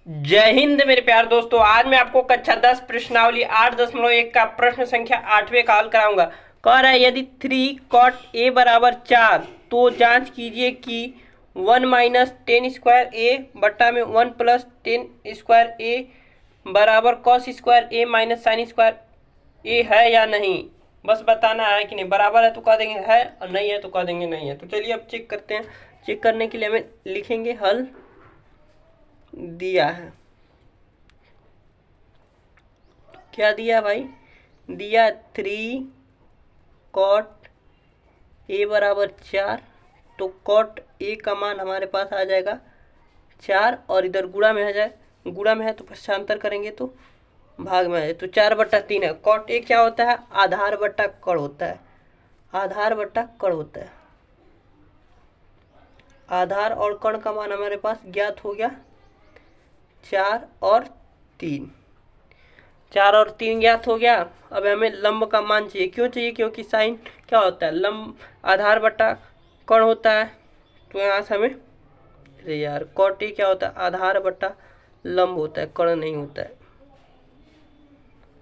जय हिंद मेरे प्यार दोस्तों। आज मैं आपको कक्षा 10 प्रश्नावली 8.1 का प्रश्न संख्या 8वें का हल कराऊंगा। कह रहा है यदि 3 कॉट ए बराबर 4 तो जांच कीजिए कि 1 माइनस टेन स्क्वायर ए बट्टा में 1 प्लस टेन स्क्वायर ए बराबर कॉस स्क्वायर ए माइनस साइन स्क्वायर ए है या नहीं। बस बताना है कि नहीं। बराबर है तो कह देंगे है और नहीं है तो कह देंगे नहीं है। तो चलिए अब चेक करते हैं। चेक करने के लिए हमें लिखेंगे हल दिया है। क्या दिया भाई? दिया 3 कॉट ए बराबर 4। तो कॉट ए का मान हमारे पास आ जाएगा 4 और इधर गुणा में आ जाए। गुणा में है तो पक्षांतर करेंगे तो भाग में आ जाए। तो 4/3 है। कॉट ए क्या होता है? आधार बट्टा कड़ होता है। आधार बट्टा कड़ होता है। आधार और कण का मान हमारे पास ज्ञात हो गया 4 और 3। 4 और 3 ज्ञात हो गया। अब हमें लंब का मान चाहिए। क्यों चाहिए? क्योंकि साइन क्या होता है? लंब आधार बट्टा कण होता है। तो यहाँ से हमें अरे यार कॉट ए क्या होता है? आधार बट्टा लंब होता है, कण नहीं होता है।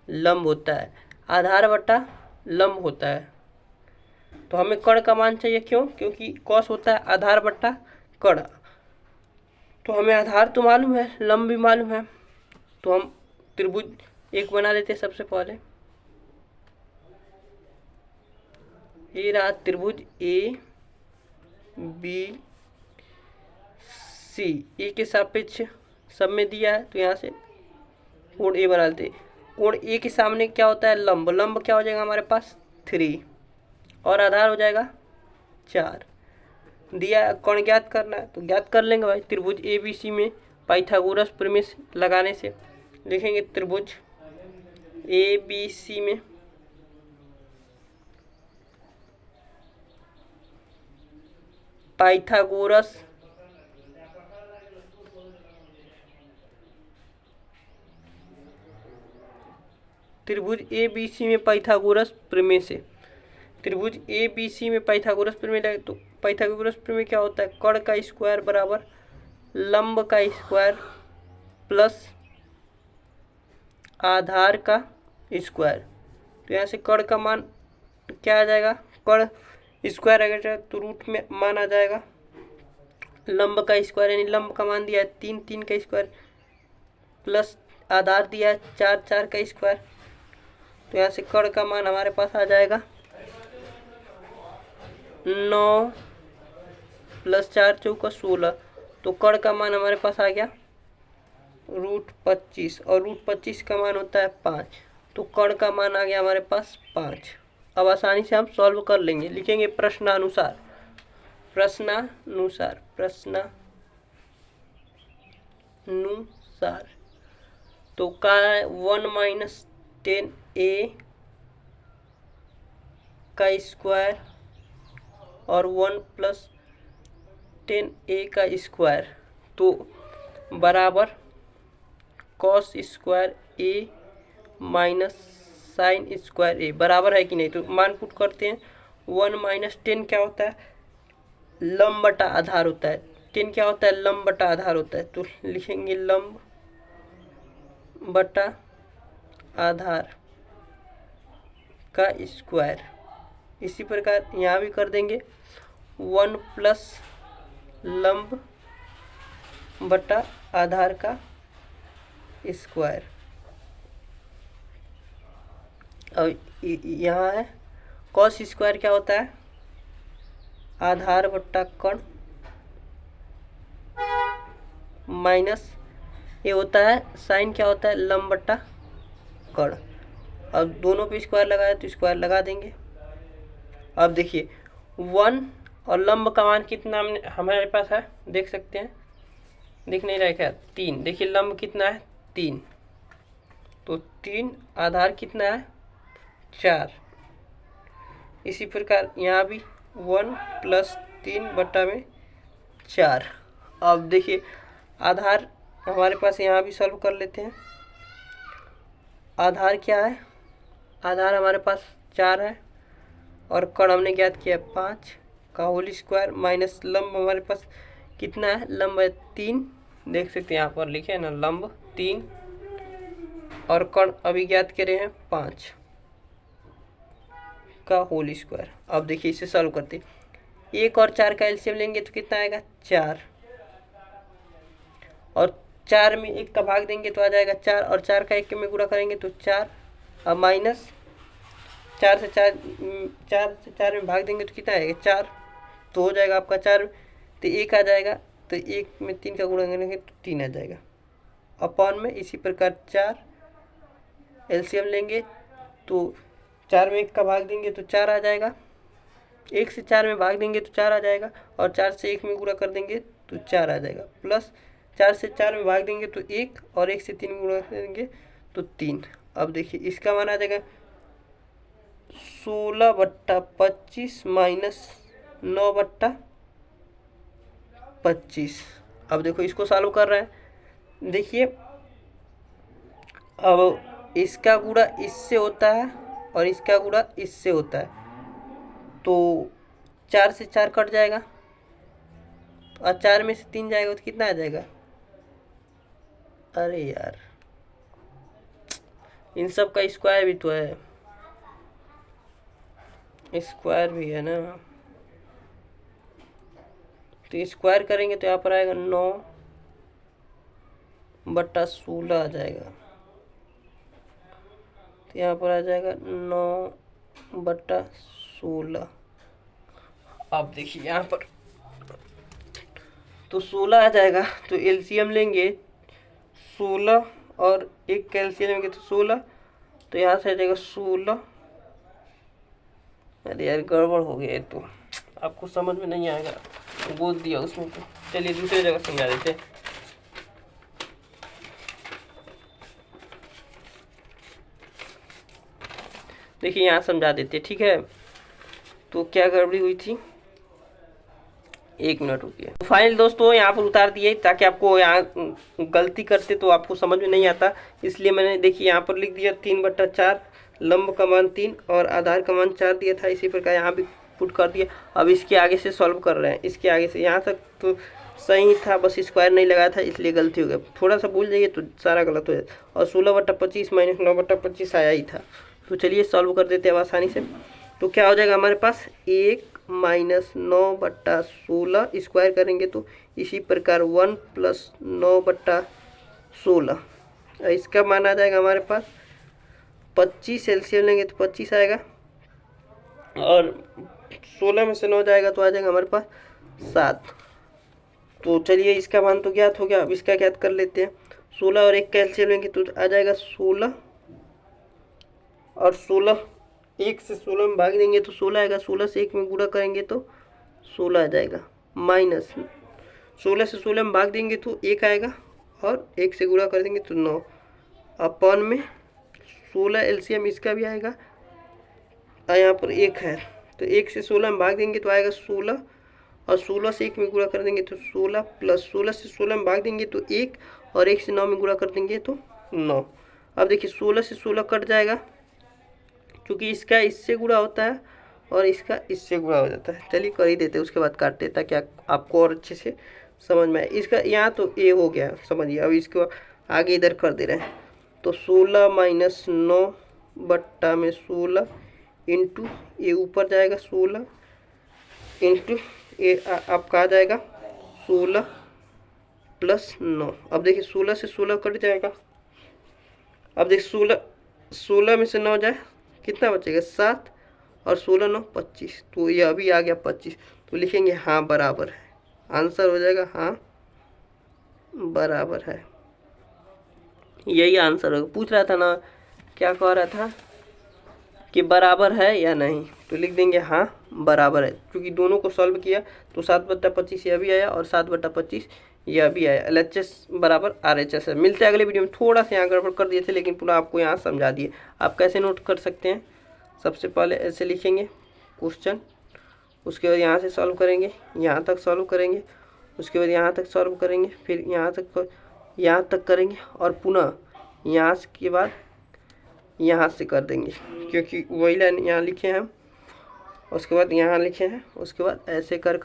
लंब होता है, आधार बट्टा लंब होता है। तो हमें कण का मान चाहिए। क्यों? क्योंकि कॉस होता है आधार बट्टा कण। तो हमें आधार तो मालूम है, लंब भी मालूम है। तो हम त्रिभुज एक बना लेते हैं सबसे पहले। ये रहा त्रिभुज ए बी सी। ए के सापेक्ष सब में दिया है तो यहाँ से कोण ए बना लेते। कोण ए के सामने क्या होता है? लंब। लंब क्या हो जाएगा हमारे पास? 3 और आधार हो जाएगा 4। दिया कौन ज्ञात करना है तो ज्ञात कर लेंगे भाई। त्रिभुज ए बी सी में पाइथागोरस प्रमेय लगाने से लिखेंगे त्रिभुज ए बी सी में पाइथागोरस त्रिभुज ए बी सी में पाइथागोरस प्रमेय से त्रिभुज ए बी सी में पाइथागोरस प्रमेय लगे तो पाइथागोरस प्रमेय क्या होता है? कर्ण का स्क्वायर बराबर लंब का स्क्वायर प्लस आधार का स्क्वायर। तो यहाँ से कर्ण का मान क्या आ जाएगा? कर्ण स्क्वायर अगर तो रूट में मान आ जाएगा लंब का स्क्वायर, यानी लंब का मान दिया है 3, 3 का स्क्वायर प्लस आधार दिया है 4, 4 का स्क्वायर। तो यहाँ से कर्ण का मान हमारे पास आ जाएगा 9 प्लस 4 चौका 16। तो कर्ण का मान हमारे पास आ गया √25 और √25 का मान होता है 5। तो कर्ण का मान आ गया हमारे पास 5। अब आसानी से हम सॉल्व कर लेंगे। लिखेंगे प्रश्नानुसार। प्रश्नानुसार प्रश्नानुसार तो क्या है? 1 माइनस टेन ए का स्क्वायर और 1 प्लस टेन ए का स्क्वायर तो बराबर कॉस स्क्वायर ए माइनस साइन स्क्वायर ए। बराबर है कि नहीं? तो मान पुट करते हैं। 1 माइनस टेन क्या होता है? लंब बटा आधार होता है। 10 क्या होता है? लंब बटा आधार होता है। तो लिखेंगे लंब बटा आधार का स्क्वायर। इसी प्रकार यहाँ भी कर देंगे 1 प्लस लंब बटा आधार का स्क्वायर। अब यहाँ है कॉस स्क्वायर क्या होता है? आधार बट्टा कण माइनस ये होता है साइन क्या होता है? लंब बट्टा कण। अब दोनों पे स्क्वायर लगाया तो स्क्वायर लगा देंगे। अब देखिए 1 और लंब का मान कितना हमारे पास है देख सकते हैं। दिख नहीं रहा है क्या? 3। देखिए लंब कितना है? 3। तो 3 आधार कितना है? 4। इसी प्रकार यहाँ भी 1 प्लस 3/4। अब देखिए आधार हमारे पास यहाँ भी सॉल्व कर लेते हैं। आधार क्या है? आधार हमारे पास 4 है और कण हमने ज्ञात किया 5 का होल स्क्वायर माइनस लंब हमारे पास कितना है? लंब है 3 देख सकते हैं यहाँ पर लिखे है ना, लंब 3 और कर्ण अभी ज्ञात करे हैं 5 का होल स्क्वायर। अब देखिए इसे सॉल्व करते हैं। 1 और 4 का एलसीएम लेंगे तो कितना आएगा 4, और 4 में 1 का भाग देंगे तो आ जाएगा 4, और 4 का 1 में गुणा करेंगे तो 4, अब माइनस 4 से 4 में भाग देंगे तो कितना आएगा 4, तो हो जाएगा आपका 4, तो 1 आ जाएगा, तो 1 में 3 का गुणा करेंगे तो 3 आ जाएगा अपॉन में। इसी प्रकार 4 एलसीएम लेंगे तो 4 में 1 का भाग देंगे तो 4 आ जाएगा, 1 से 4 में भाग देंगे तो 4 आ जाएगा, और 4 से 1 में गुणा कर देंगे तो 4 आ जाएगा, प्लस 4 से 4 में भाग देंगे तो 1, और 1 से 3 में गुणा करेंगे तो 3। अब देखिए इसका मान आ जाएगा 16/25 माइनस 9/25। अब देखो इसको सॉल्व कर रहे हैं, देखिए अब इसका गुणा इससे होता है और इसका गुणा इससे होता है, तो 4 से 4 कट जाएगा, और 4 में से 3 जाएगा तो कितना आ जाएगा, अरे यार इन सब का स्क्वायर भी तो है, स्क्वायर भी है ना, तो स्क्वायर करेंगे तो यहाँ पर आएगा 9/16 आ जाएगा, तो यहाँ पर आ जाएगा 9/16। अब देखिए यहाँ पर तो 16 आ जाएगा, तो एलसीएम लेंगे 16 और 1 का एलसीएम लेंगे तो 16, तो यहाँ से आ जाएगा 16। अरे यार गड़बड़ हो गया है, तो आपको समझ में नहीं आएगा, बोल दिया उसमें, तो चलिए दूसरी जगह समझा देते हैं। देखिए यहाँ समझा देते, ठीक है। तो क्या गड़बड़ी हुई थी, 1 मिनट रुकिए। तो फाइनल दोस्तों यहाँ पर उतार दिए, ताकि आपको यहाँ गलती करते तो आपको समझ में नहीं आता, इसलिए मैंने देखिए यहाँ पर लिख दिया 3/4, लंब का मान 3 और आधार का मान 4 दिया था, इसी प्रकार यहाँ भी पुट कर दिया। अब इसके आगे से सॉल्व कर रहे हैं, इसके आगे से यहाँ तक तो सही था, बस स्क्वायर नहीं लगाया था इसलिए गलती हो गया, थोड़ा सा भूल जाइए तो सारा गलत हो जाता, और 16/25 माइनस 9/25 आया ही था। तो चलिए सॉल्व कर देते हैं अब आसानी से। तो क्या हो जाएगा हमारे पास, 1 माइनस 9/16, स्क्वायर करेंगे तो इसी प्रकार 1 प्लस 9/16, इसका मान आ जाएगा हमारे पास 25, एलसीएम लेंगे तो 25 आएगा, और 16 में से 9 जाएगा तो आ जाएगा हमारे पास 7। तो चलिए इसका मान तो ज्ञात हो गया, अब इसका ज्ञात कर लेते हैं। 16 और 1 का एलसीएम लेंगे तो आ जाएगा 16, और 16 1 से 16 में भाग देंगे तो 16 आएगा, 16 से 1 में गुणा करेंगे तो 16 आ जाएगा, माइनस 16 से 16 में भाग देंगे तो 1 आएगा, और 1 से गुणा कर देंगे तो 9, अपॉन में 16 एलसीएम इसका भी आएगा, और यहाँ पर 1 है, तो 1 से 16 में भाग देंगे तो आएगा 16, और 16 से 1 में गुणा कर देंगे तो 16, प्लस 16 से 16 में भाग देंगे तो 1, और 1 से 9 में गुणा कर देंगे तो 9। अब देखिए 16 से 16 कट जाएगा, क्योंकि इसका इससे गुणा होता है और इसका इससे गुणा हो जाता है। चलिए कर ही देते हैं, उसके बाद काटते हैं ताकि आपको और अच्छे से समझ में आए। इसका यहाँ तो ए हो गया समझिए, अब इसको आगे इधर कर दे रहे हैं, तो 16 माइनस 9/16 इंटू ये ऊपर जाएगा 16 इंटू ये आपका आ जाएगा 16 प्लस 9। अब देखिए 16 से 16 कट जाएगा, अब देखिए 16 में से 9 जाए कितना बचेगा 7, और 16 9 25, तो ये अभी आ गया 25, तो लिखेंगे हाँ बराबर है, आंसर हो जाएगा हाँ बराबर है, यही आंसर होगा। पूछ रहा था ना, क्या कह रहा था कि बराबर है या नहीं, तो लिख देंगे हाँ बराबर है, क्योंकि दोनों को सॉल्व किया तो 7/25 यह भी आया और 7/25 यह भी आया। LHS बराबर RHS है। मिलते हैं अगले वीडियो में। थोड़ा सा यहाँ गड़बड़ कर दिए थे, लेकिन पूरा आपको यहाँ समझा दिए। आप कैसे नोट कर सकते हैं, सबसे पहले ऐसे लिखेंगे क्वेश्चन, उसके बाद यहाँ से सॉल्व करेंगे, यहाँ तक सॉल्व करेंगे, उसके बाद यहाँ तक सॉल्व करेंगे, फिर यहाँ तक करेंगे, और पुनः यहाँ के बाद यहाँ से कर देंगे, क्योंकि वही लाइन यहाँ लिखे हैं हम, उसके बाद यहाँ लिखे हैं, उसके बाद ऐसे कर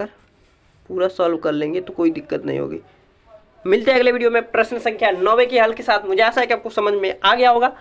पूरा सॉल्व कर लेंगे तो कोई दिक्कत नहीं होगी। मिलते हैं अगले वीडियो में प्रश्न संख्या 9 के हल के साथ। मुझे आशा है कि आपको समझ में आ गया होगा।